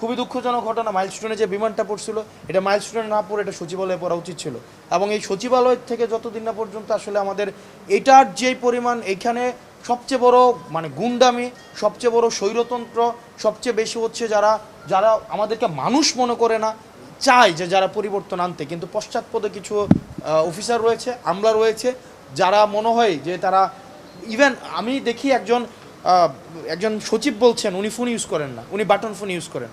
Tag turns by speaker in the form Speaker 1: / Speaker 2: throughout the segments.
Speaker 1: খুবই দুঃখজনক ঘটনা। মাইলস্টোনে যে বিমানটা পড়ছিল, এটা মাইলস্টোনে না পড়ে এটা সচিবালয়ে পড়া উচিত ছিল। এবং এই সচিবালয় থেকে যতদিন না পর্যন্ত আসলে আমাদের এটার যেই পরিমাণ, এখানে সবচেয়ে বড় মানে গুন্ডামি, সবচেয়ে বড় স্বৈরতন্ত্র, সবচেয়ে বেশি হচ্ছে যারা যারা আমাদেরকে মানুষ মনে করে না, চায় যে যারা পরিবর্তন আনতে, কিন্তু পশ্চাৎপদে কিছু অফিসার রয়েছে, আমলা রয়েছে, যারা মনে হয় যে তারা ইভেন আমি দেখি একজন একজন সচিব বলছেন উনি ফোন ইউজ করেন না, উনি বাটন ফোন ইউজ করেন।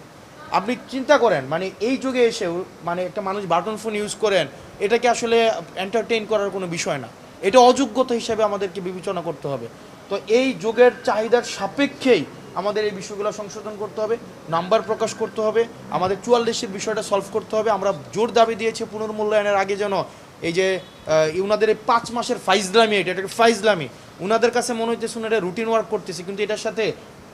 Speaker 1: আপনি চিন্তা করেন মানে এই যুগে এসে মানে একটা মানুষ বাটন ফোন ইউজ করেন, এটাকে আসলে এন্টারটেইন করার কোনো বিষয় না, এটা অযোগ্যতা হিসেবে আমাদেরকে বিবেচনা করতে হবে। তো এই যুগের চাহিদার সাপেক্ষেই আমাদের এই বিষয়গুলো সংশোধন করতে হবে, নাম্বার প্রকাশ করতে হবে, আমাদের 44-এর বিষয়টা সলভ করতে হবে। আমরা জোর দাবি দিয়েছি পুনর্মূল্যায়নের আগে যেন এই যে উনাদের এই 5 মাসের ফাইজলামি, এটাকে ফাইজলামি, উনাদের কাছে মনে হইতেছে উনারা রুটিন ওয়ার্ক করতেছে, কিন্তু এটার সাথে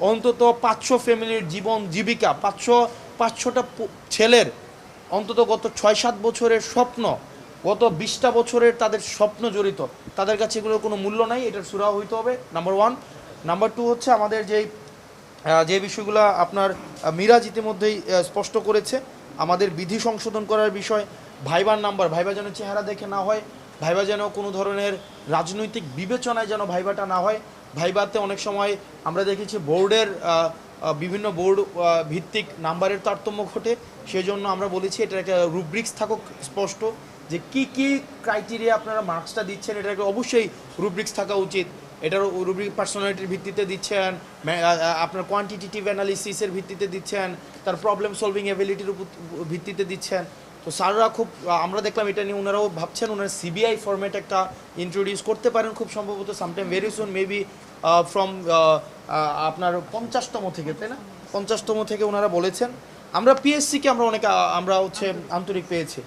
Speaker 1: অন্তত 500 ফ্যামিলির জীবন জীবিকা, 500টা ছেলের অন্তত গত 6-7 বছরের স্বপ্ন, গত 20টা বছরের তাদের স্বপ্ন জড়িত, তাদের কাছে এগুলোর কোনো মূল্য নাই। এটার সুরাহা হইতে হবে, নাম্বার 1। নাম্বার 2 হচ্ছে আমাদের যে বিষয়গুলো আপনার মিরাজ ইতিমধ্যেই স্পষ্ট করেছে, আমাদের বিধি সংশোধন করার বিষয়, ভাইবার নাম্বার, ভাইবা যেন চেহারা দেখে না হয়, ভাইবা যেন কোনো ধরনের রাজনৈতিক বিবেচনায় যেন ভাইবাটা না হয়। ভাইবাতে অনেক সময় আমরা দেখেছি বোর্ডের বিভিন্ন বোর্ড ভিত্তিক নাম্বারের তারতম্য ঘটে, সেজন্য আমরা বলেছি এটার একটা রুব্রিক্স থাকুক স্পষ্ট, যে কি কি ক্রাইটেরিয়া আপনারা মার্কসটা দিচ্ছেন, এটাকে অবশ্যই রুব্রিক্স থাকা উচিত। এটার রুব্রিক পার্সোনালিটির ভিত্তিতে দিচ্ছেন, আপনার কোয়ান্টিটেটিভ অ্যানালিসিসের ভিত্তিতে দিচ্ছেন, তার প্রবলেম সলভিং এবিলিটির ভিত্তিতে দিচ্ছেন। তো স্যাররা খুব, আমরা দেখলাম এটা নিয়ে ওনারাও ভাবছেন, ওনারা সিবিআই ফরম্যাট একটা ইন্ট্রোডিউস করতে পারেন খুব সম্ভবত sometime very soon, maybe from আপনার 50তম থেকে, তাই না, 50তম থেকে ওনারা বলেছেন। আমরা পিএসসিকে আমরা অনেক আমরা হচ্ছে আন্তরিক পেয়েছি।